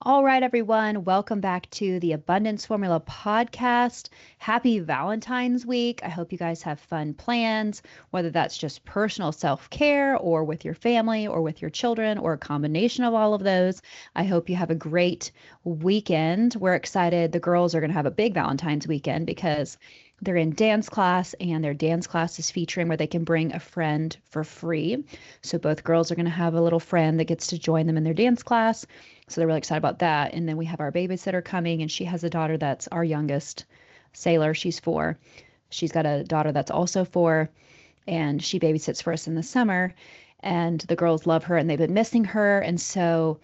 All right, everyone, welcome back to the Abundance Formula podcast. Happy Valentine's Week. I hope you guys have fun plans, whether that's just personal self care or with your family or with your children or a combination of all of those. I hope you have a great weekend. We're excited. The girls are going to have a big Valentine's weekend because they're in dance class, and their dance class is featuring where they can bring a friend for free. So both girls are going to have a little friend that gets to join them in their dance class. So they're really excited about that. And then we have our babysitter coming, and she has a daughter that's our youngest, Saylor. She's 4. She's got a daughter that's also 4, and she babysits for us in the summer. And the girls love her, and they've been missing her. And so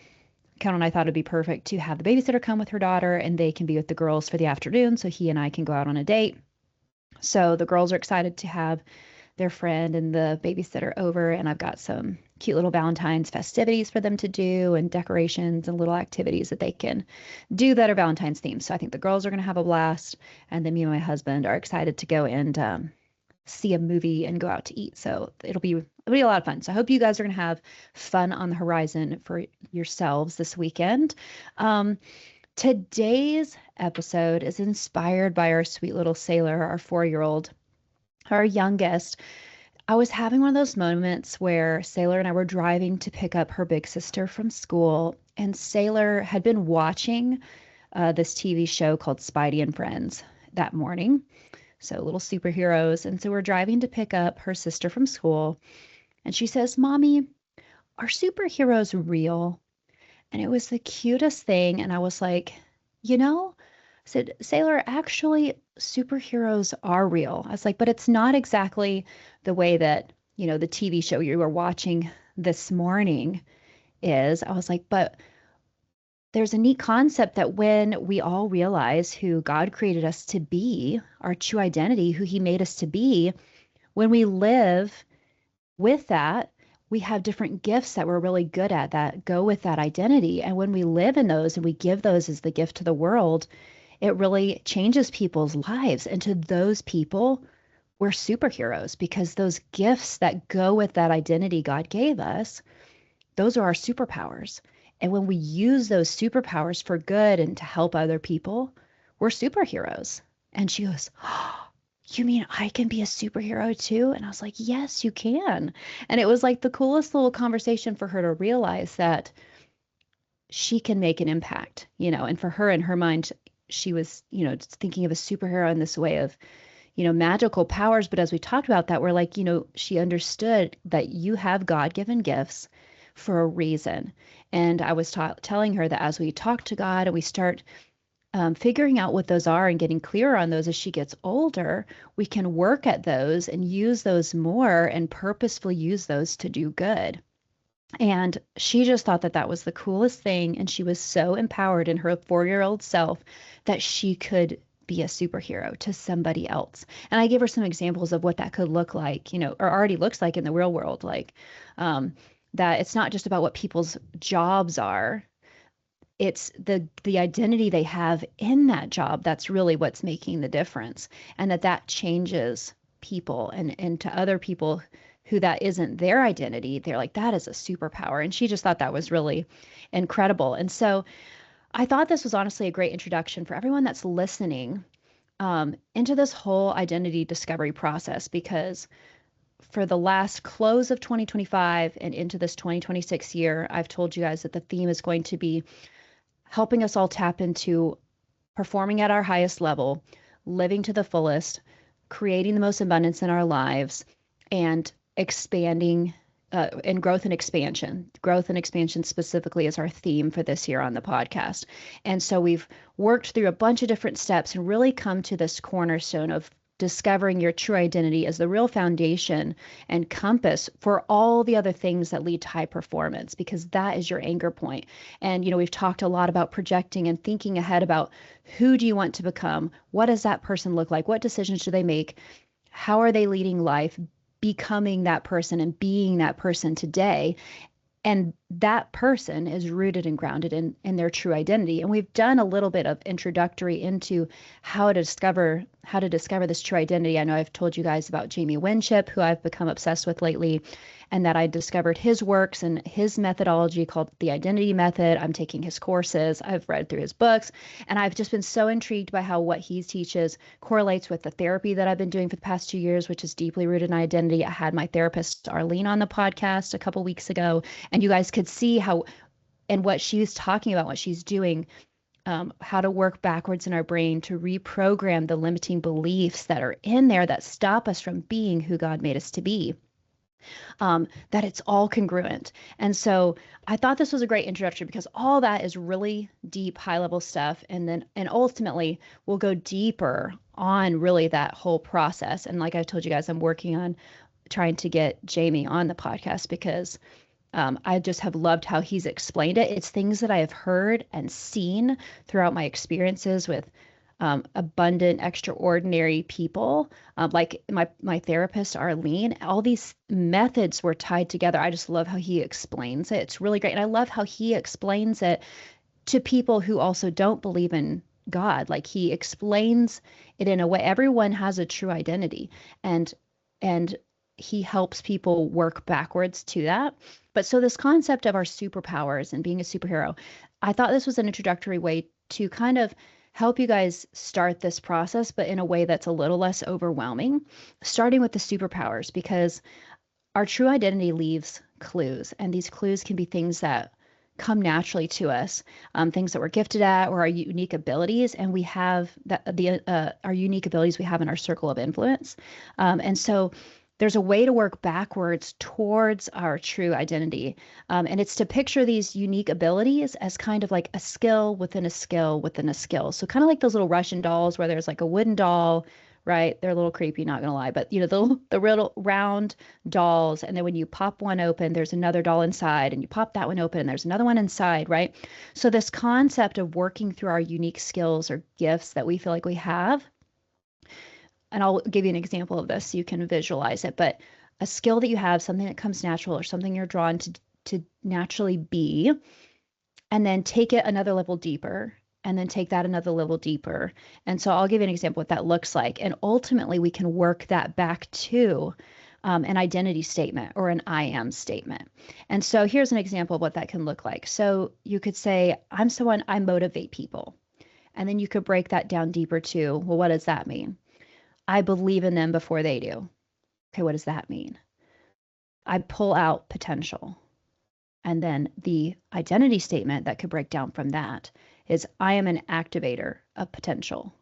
Ken and I thought it'd be perfect to have the babysitter come with her daughter, and they can be with the girls for the afternoon, so he and I can go out on a date. So the girls are excited to have their friend and the babysitter over, and I've got some cute little Valentine's festivities for them to do and decorations and little activities that they can do that are Valentine's themed. So I think the girls are going to have a blast, and then me and my husband are excited to go and see a movie and go out to eat. So it'll be a lot of fun. So I hope you guys are going to have fun on the horizon for yourselves this weekend. Today's episode is inspired by our sweet little Sailor, our 4-year-old, our youngest. I was having one of those moments where Sailor and I were driving to pick up her big sister from school, and Sailor had been watching this TV show called Spidey and Friends that morning. So little superheroes. And so we're driving to pick up her sister from school, and she says, "Mommy, are superheroes real?" And it was the cutest thing. And I was like, I said, "Sailor, actually, superheroes are real." I was like, but it's not exactly the way that, the TV show you were watching this morning is. I was like, but there's a neat concept that when we all realize who God created us to be, our true identity, who he made us to be, when we live with that, we have different gifts that we're really good at that go with that identity. And when we live in those and we give those as the gift to the world, it really changes people's lives. And to those people, we're superheroes because those gifts that go with that identity God gave us, those are our superpowers. And when we use those superpowers for good and to help other people, we're superheroes. And she goes, "Oh, you mean I can be a superhero too?" And I was like, "Yes, you can." And it was like the coolest little conversation for her to realize that she can make an impact, and for her in her mind, she was, just thinking of a superhero in this way of, magical powers. But as we talked about that, we're like, she understood that you have God-given gifts for a reason. And I was telling her that as we talk to God and we start figuring out what those are and getting clearer on those as she gets older, we can work at those and use those more and purposefully use those to do good. And she just thought that that was the coolest thing. And she was so empowered in her 4-year-old self that she could be a superhero to somebody else. And I gave her some examples of what that could look like, or already looks like in the real world, like that it's not just about what people's jobs are. It's the identity they have in that job that's really what's making the difference, and that changes people, and to other people who that isn't their identity, they're like, that is a superpower. And she just thought that was really incredible. And so I thought this was honestly a great introduction for everyone that's listening into this whole identity discovery process, because for the last close of 2025 and into this 2026 year, I've told you guys that the theme is going to be helping us all tap into performing at our highest level, living to the fullest, creating the most abundance in our lives, and expanding and growth and expansion. Growth and expansion specifically is our theme for this year on the podcast. And so we've worked through a bunch of different steps and really come to this cornerstone of discovering your true identity as the real foundation and compass for all the other things that lead to high performance, because that is your anchor point. And, we've talked a lot about projecting and thinking ahead about who do you want to become? What does that person look like? What decisions do they make? How are they leading life? Becoming that person and being that person today. And that person is rooted and grounded in their true identity. And we've done a little bit of introductory into how to discover how to discover this true identity. I know I've told you guys about Jamie Winship, who I've become obsessed with lately, and that I discovered his works and his methodology called the Identity Method. I'm taking his courses, I've read through his books, and I've just been so intrigued by how what he teaches correlates with the therapy that I've been doing for the past 2 years, which is deeply rooted in identity. I had my therapist Arlene on the podcast a couple weeks ago, and you guys could see how and what she's talking about, what she's doing, how to work backwards in our brain to reprogram the limiting beliefs that are in there that stop us from being who God made us to be. That it's all congruent. And so I thought this was a great introduction because all that is really deep, high level stuff. And ultimately we'll go deeper on really that whole process. And like I told you guys, I'm working on trying to get Jamie on the podcast because I just have loved how he's explained it. It's things that I have heard and seen throughout my experiences with abundant, extraordinary people, like my therapist, Arlene. All these methods were tied together. I just love how he explains it. It's really great. And I love how he explains it to people who also don't believe in God. Like he explains it in a way, everyone has a true identity. And he helps people work backwards to that. But so this concept of our superpowers and being a superhero, I thought this was an introductory way to kind of help you guys start this process, but in a way that's a little less overwhelming, starting with the superpowers, because our true identity leaves clues, and these clues can be things that come naturally to us, things that we're gifted at, or our unique abilities, and we have our unique abilities we have in our circle of influence, and so there's a way to work backwards towards our true identity. And it's to picture these unique abilities as kind of like a skill within a skill within a skill. So kind of like those little Russian dolls where there's like a wooden doll, right? They're a little creepy, not gonna lie, but the little round dolls. And then when you pop one open, there's another doll inside, and you pop that one open and there's another one inside, right? So this concept of working through our unique skills or gifts that we feel like we have, and I'll give you an example of this so you can visualize it, but a skill that you have, something that comes natural or something you're drawn to naturally be, and then take it another level deeper, and then take that another level deeper. And so I'll give you an example of what that looks like. And ultimately we can work that back to an identity statement or an I am statement. And so here's an example of what that can look like. So you could say, I'm someone, I motivate people. And then you could break that down deeper to, well, what does that mean? I believe in them before they do. Okay, what does that mean? I pull out potential. And then the identity statement that could break down from that is I am an activator of potential.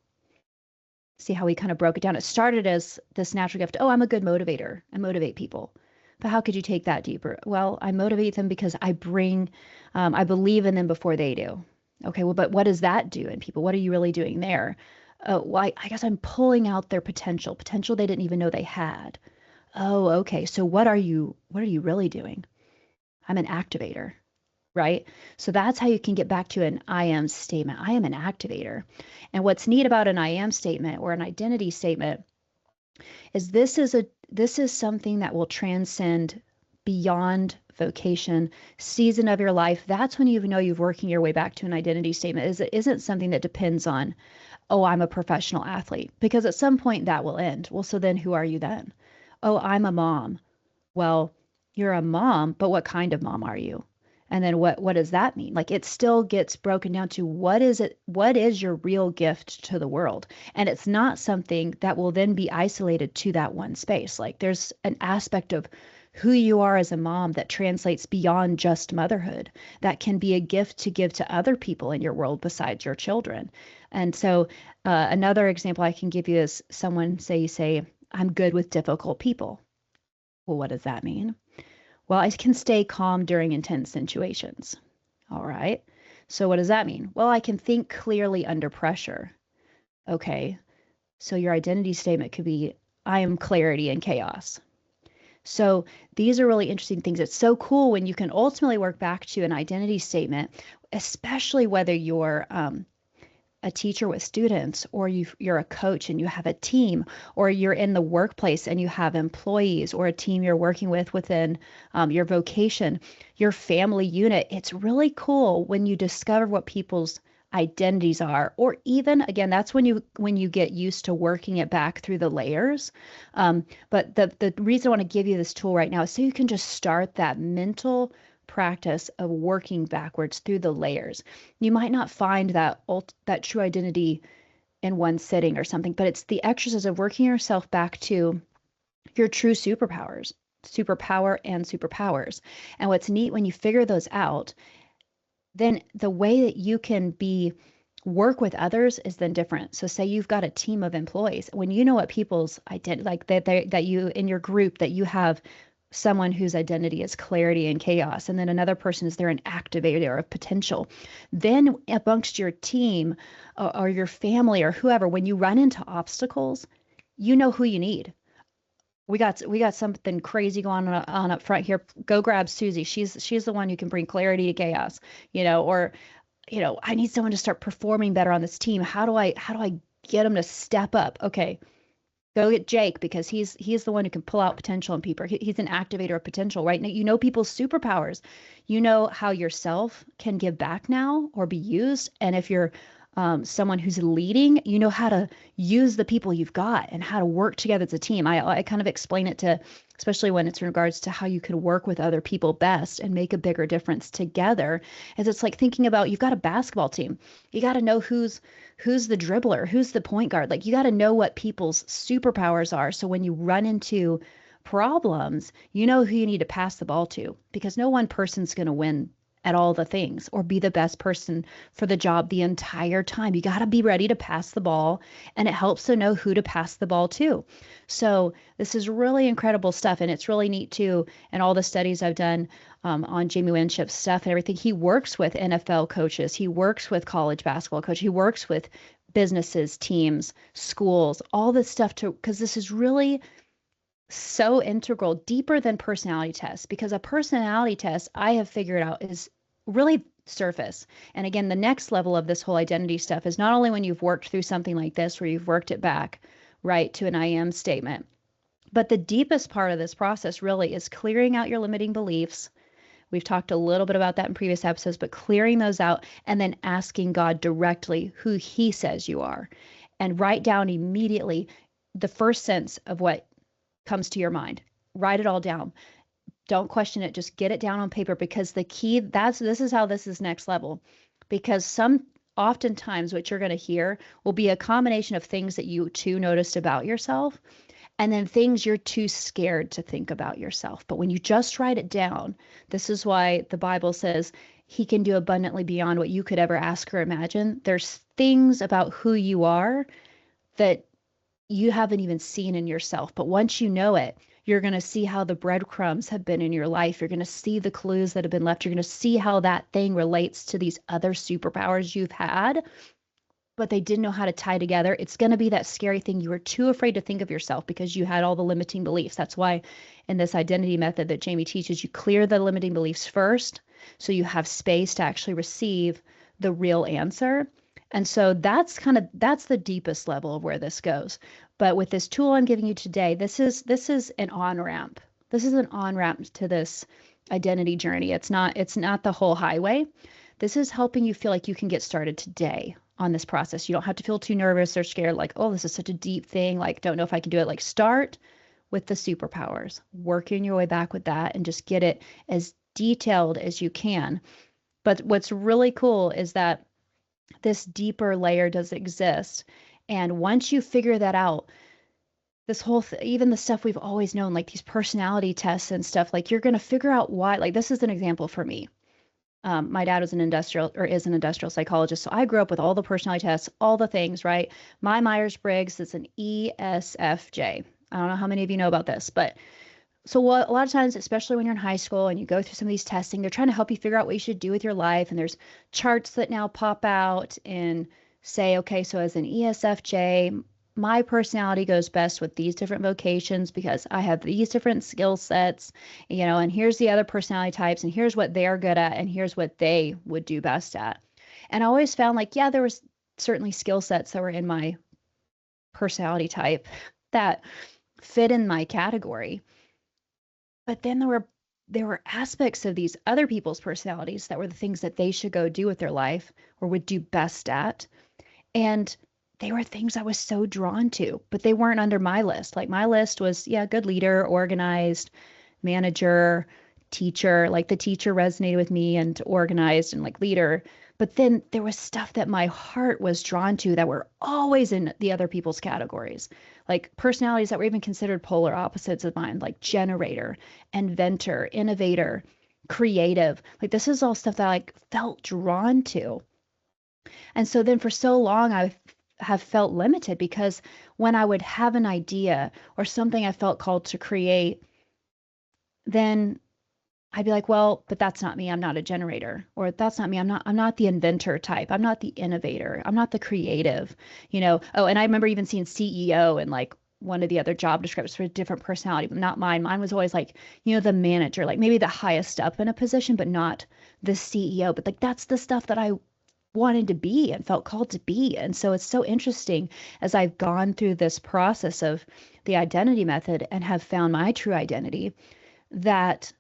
See how we kind of broke it down? It started as this natural gift. Oh, I'm a good motivator. I motivate people. But how could you take that deeper? Well, I motivate them because I believe in them before they do. Okay, well, but what does that do in people? What are you really doing there? Well, I guess I'm pulling out their potential they didn't even know they had. Oh, okay. So what are you really doing? I'm an activator, right? So that's how you can get back to an I am statement. I am an activator. And what's neat about an I am statement or an identity statement is this is something that will transcend beyond vocation, season of your life. That's when you know you've working your way back to an identity statement. It isn't something that depends on, oh, I'm a professional athlete, because at some point that will end. Well, so then who are you then? Oh, I'm a mom. Well, you're a mom, but what kind of mom are you? And then what does that mean? Like it still gets broken down to what is your real gift to the world? And it's not something that will then be isolated to that one space. Like there's an aspect of who you are as a mom that translates beyond just motherhood, that can be a gift to give to other people in your world besides your children. And so another example I can give you is someone say, I'm good with difficult people. Well, what does that mean? Well, I can stay calm during intense situations. All right. So what does that mean? Well, I can think clearly under pressure. Okay. So your identity statement could be, I am clarity in chaos. So these are really interesting things. It's so cool when you can ultimately work back to an identity statement, especially whether you're a teacher with students, or you're a coach and you have a team, or you're in the workplace and you have employees, or a team you're working with within your vocation, your family unit. It's really cool when you discover what people's identities are, or even again, that's when you get used to working it back through the layers. But the reason I want to give you this tool right now is so you can just start that mental practice of working backwards through the layers. You might not find that true identity in one sitting or something, but it's the exercise of working yourself back to your true superpower and superpowers. And what's neat when you figure those out, then the way that you can be work with others is then different. So say you've got a team of employees, when you know what people's identity, like that you in your group, that you have someone whose identity is clarity and chaos, and then another person is there an activator of potential. Then amongst your team or your family or whoever, when you run into obstacles, you know who you need. We got something crazy going on up front here. Go grab Susie. She's the one who can bring clarity to chaos, or I need someone to start performing better on this team. How do I get them to step up? Okay, go get Jake because he's the one who can pull out potential in people. He's an activator of potential, right? Now, people's superpowers. You know how yourself can give back now or be used. And if you're someone who's leading, you know how to use the people you've got and how to work together as a team. I kind of explain it to, especially when it's in regards to how you can work with other people best and make a bigger difference together. As it's like thinking about, you've got a basketball team. You got to know who's the dribbler, who's the point guard. Like, you got to know what people's superpowers are. So when you run into problems, you know who you need to pass the ball to, because no one person's going to win at all the things or be the best person for the job the entire time. You got to be ready to pass the ball, and it helps to know who to pass the ball to. So this is really incredible stuff, and it's really neat too. And all the studies I've done on Jamie Winship's stuff and everything, he works with NFL coaches, he works with college basketball coaches, he works with businesses, teams, schools, all this stuff because this is really so integral, deeper than personality tests, because a personality test I have figured out is really surface. And again, the next level of this whole identity stuff is not only when you've worked through something like this, where you've worked it back, right, to an I am statement, but the deepest part of this process really is clearing out your limiting beliefs. We've talked a little bit about that in previous episodes, but clearing those out and then asking God directly who he says you are, and write down immediately the first sense of what comes to your mind. Write it all down. Don't question it. Just get it down on paper, because the key, this is how this is next level. Because oftentimes what you're going to hear will be a combination of things that you too noticed about yourself, and then things you're too scared to think about yourself. But when you just write it down, this is why the Bible says he can do abundantly beyond what you could ever ask or imagine. There's things about who you are that you haven't even seen in yourself. But once you know it, you're going to see how the breadcrumbs have been in your life. You're going to see the clues that have been left. You're going to see how that thing relates to these other superpowers you've had, but they didn't know how to tie together. It's going to be that scary thing. You were too afraid to think of yourself because you had all the limiting beliefs. That's why in this identity method that Jamie teaches, you clear the limiting beliefs first, so you have space to actually receive the real answer. And so that's the deepest level of where this goes. But with this tool I'm giving you today, this is an on-ramp. This is an on-ramp to this identity journey. It's not the whole highway. This is helping you feel like you can get started today on this process. You don't have to feel too nervous or scared, like, oh, this is such a deep thing, like, don't know if I can do it. Like, start with the superpowers, working your way back with that, and just get it as detailed as you can. But what's really cool is that this deeper layer does exist. And once you figure that out, this whole even the stuff we've always known, like these personality tests and stuff, like, you're going to figure out why. Like, this is an example for me. My dad is an industrial psychologist. So I grew up with all the personality tests, all the things, right? My Myers-Briggs is an ESFJ. I don't know how many of you know about this, but so a lot of times, especially when you're in high school and you go through some of these testing, they're trying to help you figure out what you should do with your life. And there's charts that now pop out and say, okay, so as an ESFJ, my personality goes best with these different vocations because I have these different skill sets, and here's the other personality types, and here's what they're good at, and here's what they would do best at. And I always found, like, yeah, there was certainly skill sets that were in my personality type that fit in my category. But then there were there were aspects of these other people's personalities that were the things that they should go do with their life or would do best at. And they were things I was so drawn to, but they weren't under my list. Like my list was, yeah, good leader, organized, manager, teacher. Like the teacher resonated with me and organized and like leader. But then there was stuff that my heart was drawn to that were always in the other people's categories, like personalities that were even considered polar opposites of mine, like generator, inventor, innovator, creative. Like this is all stuff that I like felt drawn to. And so then for so long, I have felt limited because when I would have an idea or something I felt called to create, then I'd be like, well, but that's not me. I'm not a generator. Or that's not me. I'm not the inventor type. I'm not the innovator. I'm not the creative, you know. Oh, and I remember even seeing CEO and like one of the other job descriptions for a different personality, but not mine. Mine was always like, you know, the manager, like maybe the highest up in a position, but not the CEO. But like that's the stuff that I wanted to be and felt called to be. And so it's so interesting as I've gone through this process of the identity method and have found my true identity that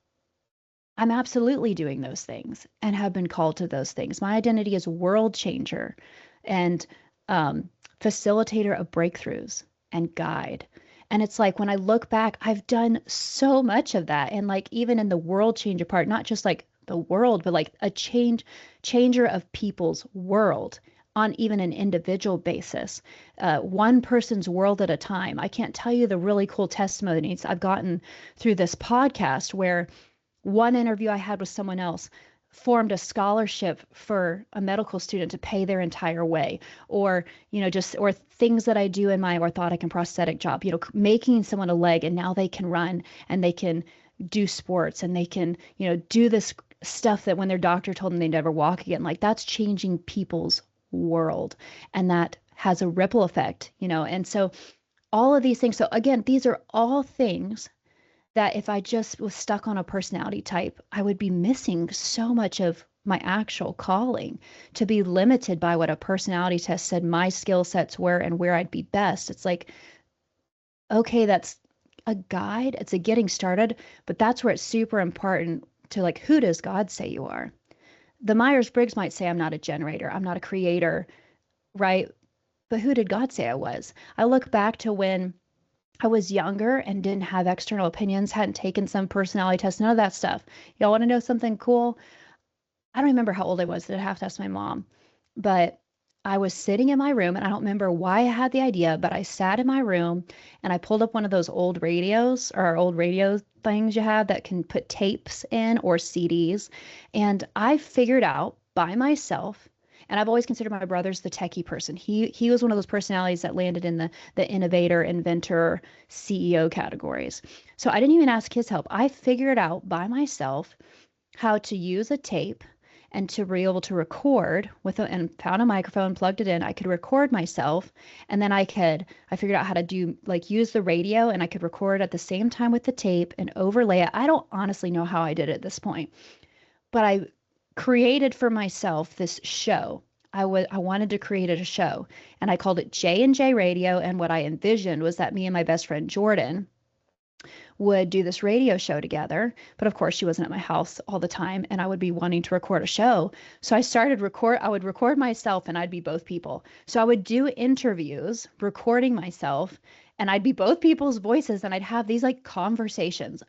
I'm absolutely doing those things and have been called to those things. My identity is world changer and facilitator of breakthroughs and guide. And it's like when I look back, I've done so much of that. And like even in the world changer part, not just like the world, but like a changer of people's world on even an individual basis, one person's world at a time. I can't tell you the really cool testimonies I've gotten through this podcast where one interview I had with someone else formed a scholarship for a medical student to pay their entire way, or you know just or things that I do in my orthotic and prosthetic job, you know, making someone a leg and now they can run and they can do sports and they can, you know, do this stuff that when their doctor told them they never walk again. Like that's changing people's world, and that has a ripple effect, you know. And so all of these things, so again, these are all things that if I just was stuck on a personality type, I would be missing so much of my actual calling, to be limited by what a personality test said my skill sets were and where I'd be best. It's like, okay, that's a guide, it's a getting started, but that's where it's super important to like, who does God say you are? The Myers-Briggs might say I'm not a generator, I'm not a creator, right? But who did God say I was? I look back to when I was younger and didn't have external opinions, hadn't taken some personality test, none of that stuff. Y'all want to know something cool? I don't remember how old I was. I'd have to ask my mom. But I was sitting in my room and I don't remember why I had the idea, but I sat in my room and I pulled up one of those old radios or old radio things you have that can put tapes in or CDs. And I figured out by myself, and I've always considered my brother's the techie person. He was one of those personalities that landed in the innovator, inventor, CEO categories. So I didn't even ask his help. I figured out by myself how to use a tape and to be able to record and found a microphone, plugged it in. I could record myself, and then I figured out how to do like use the radio, and I could record at the same time with the tape and overlay it. I don't honestly know how I did it at this point, but I created for myself this show. I wanted to create a show, and I called it J&J Radio. And what I envisioned was that me and my best friend Jordan would do this radio show together. But of course, she wasn't at my house all the time, and I would be wanting to record a show. So I would record myself, and I'd be both people. So I would do interviews, recording myself, and I'd be both people's voices, and I'd have these like conversations.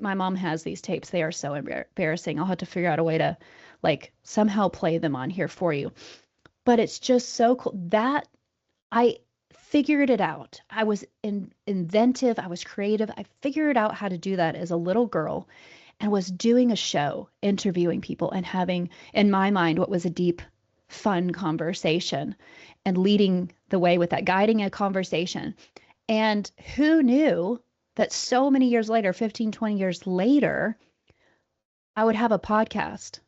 My mom has these tapes. They are so embarrassing. I'll have to figure out a way to like somehow play them on here for you. But it's just so cool that I figured it out. I was inventive. I was creative. I figured out how to do that as a little girl and was doing a show, interviewing people and having, in my mind, what was a deep, fun conversation and leading the way with that, guiding a conversation. And who knew that so many years later, 15, 20 years later, I would have a podcast,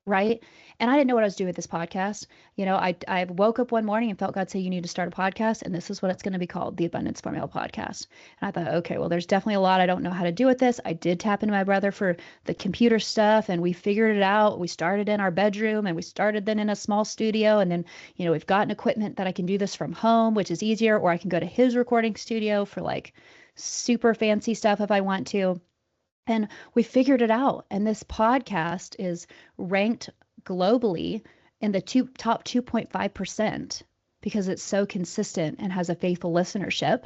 right? And I didn't know what I was doing with this podcast. You know, I woke up one morning and felt God say, you need to start a podcast. And this is what it's going to be called, the Abundance Formula Podcast. And I thought, okay, well, there's definitely a lot I don't know how to do with this. I did tap into my brother for the computer stuff, and we figured it out. We started in our bedroom, and we started then in a small studio. And then, you know, we've gotten equipment that I can do this from home, which is easier, or I can go to his recording studio for like super fancy stuff if I want to. And we figured it out. And this podcast is ranked globally in the top 2.5% because it's so consistent and has a faithful listenership.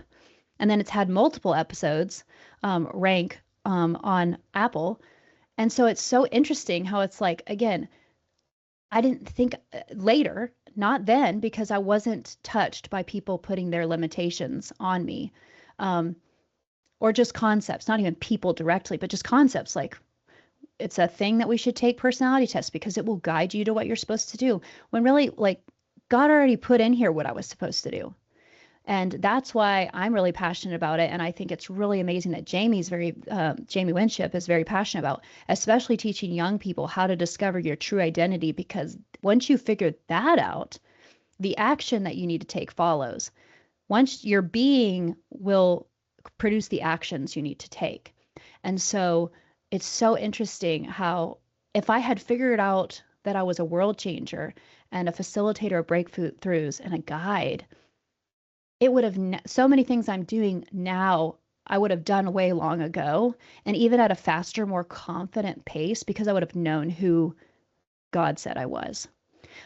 And then it's had multiple episodes rank on Apple. And so it's so interesting how it's like, again, I didn't think later, not then, because I wasn't touched by people putting their limitations on me. Um, or just concepts, not even people directly, but just concepts like it's a thing that we should take personality tests because it will guide you to what you're supposed to do. When really, like, God already put in here what I was supposed to do. And that's why I'm really passionate about it. And I think it's really amazing that Jamie Winship is very passionate about, especially teaching young people how to discover your true identity, because once you figure that out, the action that you need to take follows. Once your being will produce the actions you need to take. And so it's so interesting how if I had figured out that I was a world changer and a facilitator of breakthroughs and a guide, it would have so many things I'm doing now I would have done way long ago, and even at a faster, more confident pace, because I would have known who God said I was.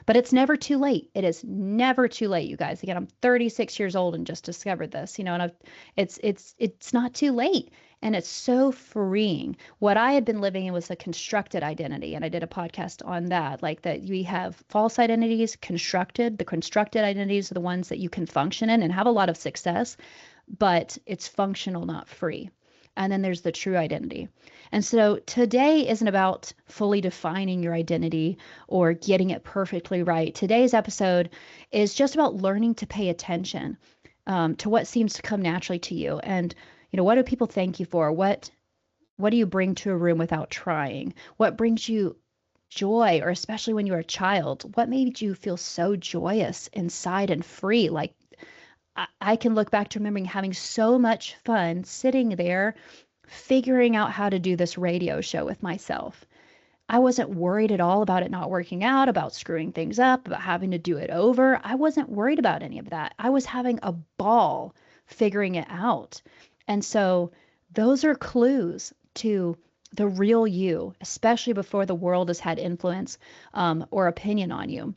But it's never too late. It is never too late, you guys. Again, I'm 36 years old and just discovered this, and it's not too late. And it's so freeing. What I had been living in was a constructed identity. And I did a podcast on that, like that we have false identities, constructed. The constructed identities are the ones that you can function in and have a lot of success, but it's functional, not free. And then there's the true identity. And so today isn't about fully defining your identity or getting it perfectly right. Today's episode is just about learning to pay attention to what seems to come naturally to you. And, what do people thank you for? What do you bring to a room without trying? What brings you joy, or especially when you were a child? What made you feel so joyous inside and free? Like, I can look back to remembering having so much fun sitting there figuring out how to do this radio show with myself. I wasn't worried at all about it not working out, about screwing things up, about having to do it over. I wasn't worried about any of that. I was having a ball figuring it out. And so those are clues to the real you, especially before the world has had influence or opinion on you.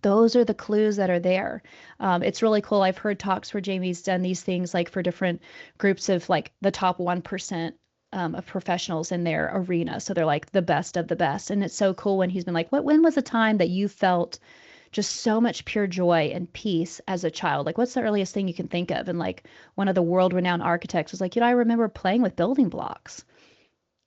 Those are the clues that are there. It's really cool. I've heard talks where Jamie's done these things like for different groups of like the top 1% of professionals in their arena. So they're like the best of the best. And it's so cool when he's been like, when was a time that you felt just so much pure joy and peace as a child? Like, what's the earliest thing you can think of? And like one of the world renowned architects was like, I remember playing with building blocks.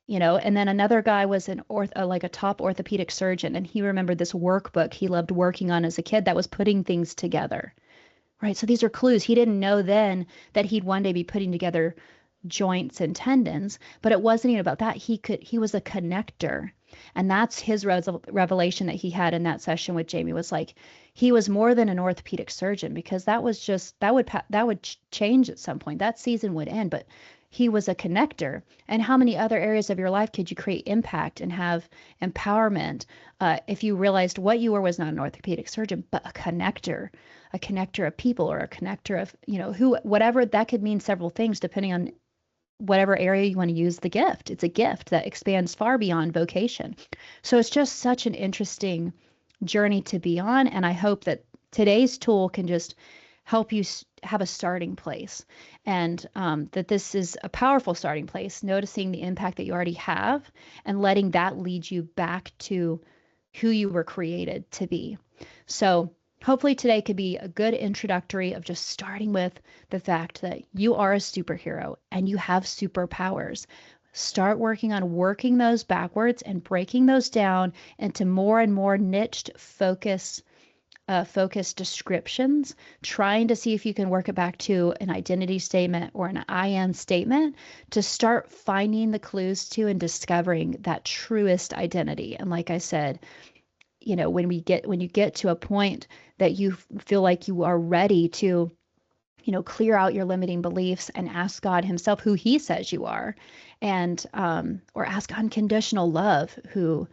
And then another guy was like a top orthopedic surgeon, and he remembered this workbook he loved working on as a kid that was putting things together, right? So these are clues. He didn't know then that he'd one day be putting together joints and tendons, but it wasn't even about that. He was a connector. And that's his revelation that he had in that session with Jamie, was like, he was more than an orthopedic surgeon, because that would change at some point. That season would end, but he was a connector. And how many other areas of your life could you create impact and have empowerment if you realized what you were was not an orthopedic surgeon, but a connector of people, or a connector of, whatever that could mean, several things depending on whatever area you want to use the gift. It's a gift that expands far beyond vocation. So it's just such an interesting journey to be on. And I hope that today's tool can just help you have a starting place, and that this is a powerful starting place, noticing the impact that you already have and letting that lead you back to who you were created to be. So hopefully today could be a good introductory of just starting with the fact that you are a superhero and you have superpowers. Start working on working those backwards and breaking those down into more and more niched focused descriptions, trying to see if you can work it back to an identity statement or an I am statement, to start finding the clues to and discovering that truest identity. And like I said, when you get to a point that you feel like you are ready to, clear out your limiting beliefs and ask God himself who he says you are, and or ask unconditional love who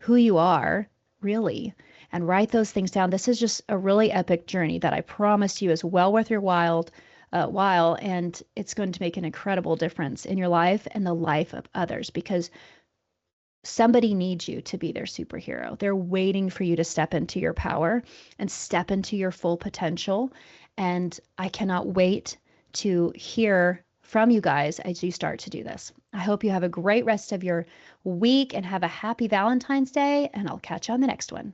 you are really, and write those things down. This is just a really epic journey that I promise you is well worth your while. while, and it's going to make an incredible difference in your life and the life of others because somebody needs you to be their superhero. They're waiting for you to step into your power and step into your full potential. And I cannot wait to hear from you guys as you start to do this. I hope you have a great rest of your week and have a happy Valentine's Day, and I'll catch you on the next one.